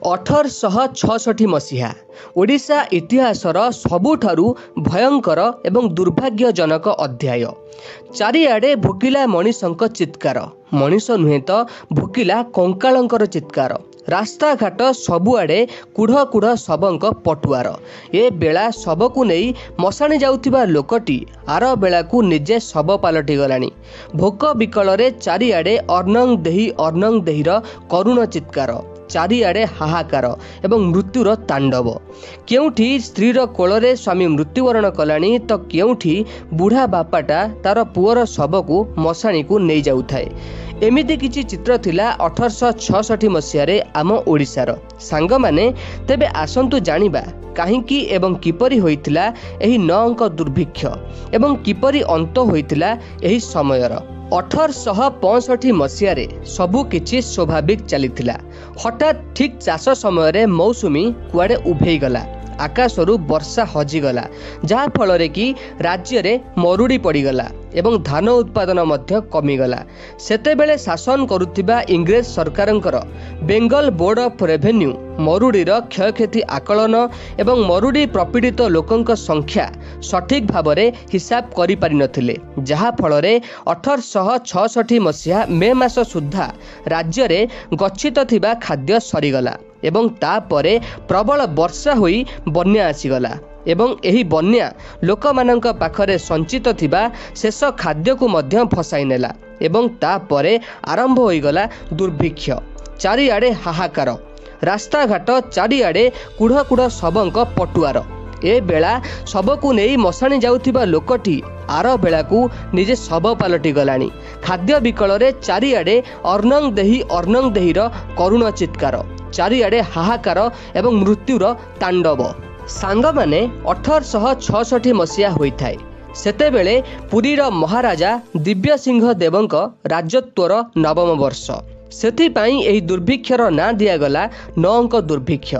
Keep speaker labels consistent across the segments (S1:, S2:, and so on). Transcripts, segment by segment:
S1: 1866 मसीहा ओडिशा इतिहासर सबुठारु भयंकर एवं दुर्भाग्यजनक अध्याय। चारिआडे भोकिला मनीषक चित्कार, मनीष नुहे तो भोकिला कंकालंकर चित्कार। रास्ता घाट सबुआडे कुढ़ कुढ़ शवक पटुआर। ए बेला शवकु नहीं मशाणी जाउथिबा लोकटी आर बेलाकु निजे शव पालटि गलानी। भोक विकल चारिआडे अर्नंग देहीर करुण चित्कार, चारिआडे हाहाकार एवं मृत्युर तांडव। केउठी स्त्रीर कोଳରେ स्वामी मृत्युवरण कलानी तो केउठी बुढ़ा बापाटा तार पुअर शवकु मशाणी को नहीं जाउथाए। एमिति किछि चित्र थिला 1866 मसीहारे आम ओडिशार। सांग माने तेबे आसंतु जानिबा काहींकी एवं किपरि होइतिला एही 9 अंक दुर्भिक्ष एवं किपरि अंत होइतिला एही समयर। 1865 मसीहारे सबु किछि स्वाभाविक चलीथिला। हठात ठीक चाष समय मौसुमी कुआडे उभेई गला। आकाशरू वर्षा हजिगला, जहा फल कि राज्य रे मरुड़ी पड़गला एवं धान उत्पादन मध्य कमिगला। सेतेबेले शासन करुथिबा इंग्रेज सरकारंकर बेंगल बोर्ड ऑफ रेवेन्यू मरुड़ीर क्षयक्षति आकलन एवं मरुड़ी प्रपीड़ित लोकंक संख्या सठिक भावरे हिसाब करि पारि नथिले, जहा फल 1866 मसीहा मे मास सुद्धा राज्य रे गच्छित थिबा खाद्य सरीगला एवं तापरे प्रबल वर्षा होई बन्या आसीगला एवं एही बन्या लोकमानंक पाखरे संचित थिबा शेष खाद्य को मध्य फसाई नेला एवं तापरे आरंभ होईगला दुर्भिक्ष। चारिआडे हाहाकार, रास्ता घाट चारिआडे कुढ़ कुढ़ शवक पटुआर। ए बेला शवकु नहीं मशाणी जाउथिबा लोकटी आर बेलाकु निजे शव पालटि गलानी। खाद्य विकल चारिआडे अर्नंग देहीर करुण चित्कार, चारिआडे हाहाकार एवं मृत्युर तांडव। सांग माने 1866 मसीहा होइथाए। सेतेबेले पुरीर महाराजा दिव्य सिंह देवंक राजत्वर नवम वर्ष। सेथिपाई एही दुर्भिक्षर ना दियागला 9 अंक दुर्भिक्ष।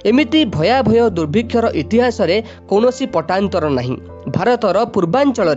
S1: एमिति भयाभय दुर्भिक्षर इतिहास रे कौनसी पटांतर नहीं। भारतर पूर्वांचल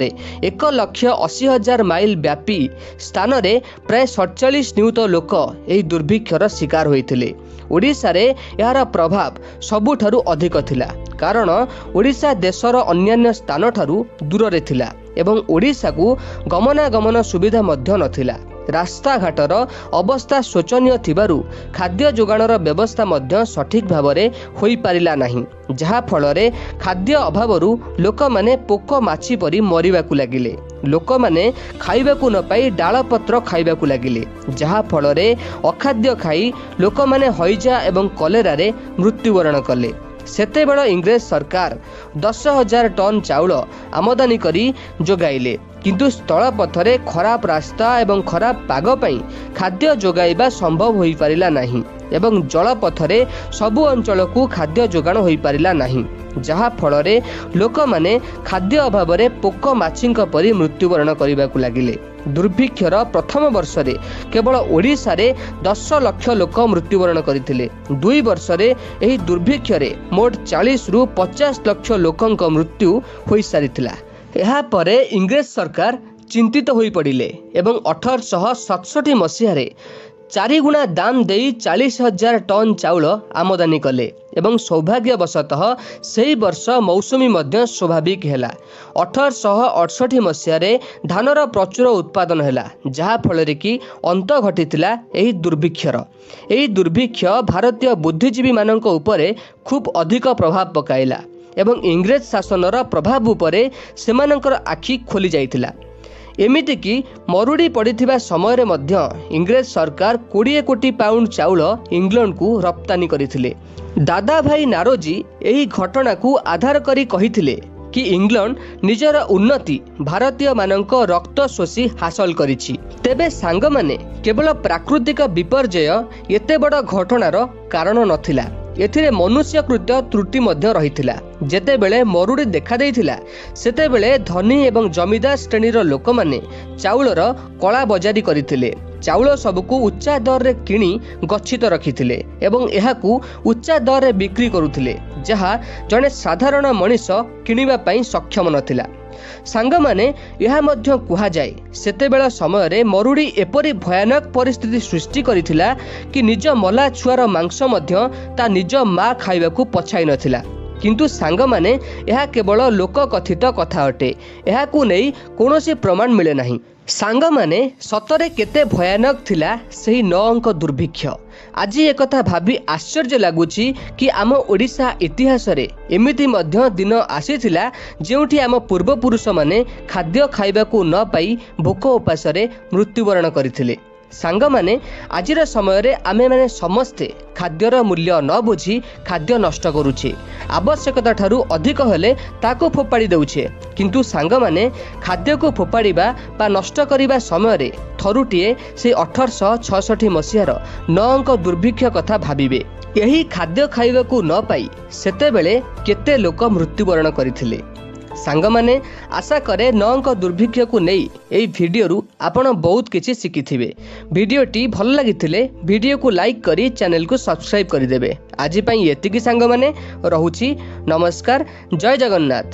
S1: 1,80,000 माइल व्यापी स्थान रे प्राय 47 नियुत लोक एही दुर्भिक्षर शिकार होइथिले। ओडिशा रे यार प्रभाव सबुठारु अधिक थिला, कारण ओडिशा देशर अन्यान्य स्थान ठारु दूर रे थिला एवं ओडिशा को गमनागमन सुविधा मध्य नथिला। रास्ता घाटर अवस्था शोचनीय थिबारु खाद्य जोगाणर व्यवस्था मध्य सठिक भावरे होई पारिला नाही, जहा फलरे खाद्य अभावरु लोक माने पोक माछी परी मरिबाकु लागिले। लोक माने खाइबाकु न पाई डाल पत्र खाइबाकु लागिले, जहा फलरे अखाद्य खाई लोक माने हईजा एवं कलेरा रे मृत्युवरण कले। सेतेबेଳ इंग्रेज सरकार 10,000 टन चाउल आमदानी करी जोगाइले, किंतु स्थल पथरे खराब रास्ता एवं खराब पाग पई खाद्य जोगाइबा संभव होई पारिला नाही एवं जल पथरे सबु अंचल को खाद्य जोगाण होई पारिला नाही, जहा फलरे लोक माने खाद्य अभावरे पोक माछींक परी मृत्युवरण करिबाकु लागिले। दुर्भिक्षर प्रथम वर्ष रे केवल ओडिशा रे 10 लाख लोक मृत्युवरण करथिले। 2 वर्ष रे एही दुर्भिक्ष रे मोट 40 रु 50 लाख लोकंक मृत्यु होई सारिथिला। एहा परे इंग्रेज सरकार चिंतित होई पड़िले एवं 1867 मसीहा रे 4 गुणा दाम देई 40,000 टन चाउल आमदानी कले एवं सौभाग्यवशतः सही वर्ष मौसुमी मध्य स्वाभाविक हैला। 1868 मसीहा रे धानर प्रचुर उत्पादन हैला, जहा फल कि अंत घटिथिला एही दुर्भिक्षर। एही दुर्भिक्ष भारतीय बुद्धिजीवी मानक उपरे खूब अधिक प्रभाव पकाइला एवं इंग्रेज शासनर प्रभाव उपरे सेमानकर आखि खोली जाइथिला। एमिति कि मरुड़ी पड़िथिबा समय रे मध्य इंग्रेज सरकार 20 कोटी पाउंड चाउल इंग्लैंड को रप्तानी करिथिले। दादा भाई नारोजी एही घटना को आधार करी कहिथिले कि इंग्लैंड निजर उन्नति भारतीय मानक रक्त शोषी हासिल करिछि। तेबे सांग माने केवल प्राकृतिक विपर्यय एते बड़ घटनार कारण नथिला, एथिरे मनुष्यकृत त्रुटि मध्य रहिथिला। जेतेबेले मरुड़ी देखा देइथिला सेतेबेले धनी एवं जमीदार श्रेणीर लोक माने चाउलर कला बजारी करिथिले। चाउल सबको उच्चा दर रे किणी गच्छित रखिथिले एवं एहाकू उच्चा दर रे बिक्री करुथिले, जहा जने साधारण मनीष किनिबा पई सक्षम नथिला। ସାଙ୍ଗମାନେ ଏହା ମଧ୍ୟ କୁହାଯାଏ ସେତେବେଳ ସମୟରେ ମରୁଡ଼ି ଏପରି ଭୟାନକ ପରିସ୍ଥିତି ସୃଷ୍ଟି କରିଥିଲା କି ନିଜ ମଲା ଛୁଆର ମାଂସ ମଧ୍ୟ ତା ନିଜ ମା ଖାଇବାକୁ ପଛାଇ ନଥିଲା। କିନ୍ତୁ ସାଙ୍ଗମାନେ ଏହା କେବଳ ଲୋକକଥିତ କଥା ଅଟେ। ଏହାକୁ ନେଇ କୌଣସି ପ୍ରମାଣ ମିଳେ ନାହିଁ। ସାଙ୍ଗମାନେ ସତରେ କେତେ ଭୟାନକ ଥିଲା ସେହି 9 ଅଙ୍କ ଦୁର୍ଭିକ୍ଷ। ଆଜି ଏକଥା ଭାବି ଆଶ୍ଚର୍ଯ୍ୟ ଲାଗୁଛି କି ଆମ ଓଡ଼ିଶା ଇତିହାସରେ ଏମିତି ମଧ୍ୟ ଦିନ ଆସିଥିଲା ଯେଉଁଠି ଆମ ପୂର୍ବପୁରୁଷମାନେ ଖାଦ୍ୟ ଖାଇବାକୁ ନ ପାଇ ଭୋକ ଉପାସରେ ମୃତ୍ୟୁବରଣ କରିଥିଲେ। ସାଙ୍ଗମାନେ ଆଜିର ସମୟରେ ଆମେମାନେ ସମସ୍ତେ ଖାଦ୍ୟର ମୂଲ୍ୟ ନ ବୁଝି ଖାଦ୍ୟ ନଷ୍ଟ କରୁଛେ। ଆବଶ୍ୟକତା ଠାରୁ ଅଧିକ ହେଲେ ତାକୁ ଫୋପାଡ଼ି ଦେଉଛେ। କିନ୍ତୁ ସାଙ୍ଗମାନେ ଖାଦ୍ୟକୁ ଫୋପାଡ଼ିବା ବା ନଷ୍ଟ କରିବା ସମୟରେ ଥରୁଟିଏ ସେ 1866 ମସିହାର 9 ଅଙ୍କ ଦୁର୍ଭିକ୍ଷ କଥା ଭାବିବେ। ଏହି ଖାଦ୍ୟ ଖାଇବାକୁ ନ ପାଇ ସେତେବେଳେ କେତେ ଲୋକ ମୃତ୍ୟୁବରଣ କରିଥିଲେ। ସାଙ୍ଗମାନେ ଆଶା କରେ 9 ଅଙ୍କ ଦୁର୍ଭିକ୍ଷକୁ ନେଇ ଏହି ଭିଡ଼ିଓରୁ ଆପଣ ବହୁତ କିଛି ଶିଖିଥିବେ। ଭିଡ଼ିଓଟି ଭଲ ଲାଗିଥିଲେ ଭିଡ଼ିଓକୁ ଲାଇକ୍ କରି ଚ୍ୟାନେଲକୁ ସବସ୍କ୍ରାଇବ୍ କରିଦେବେ। ଆଜି ପାଇଁ ଏତିକି ସାଙ୍ଗମାନେ, ରହୁଛି। ନମସ୍କାର। ଜୟ ଜଗନ୍ନାଥ।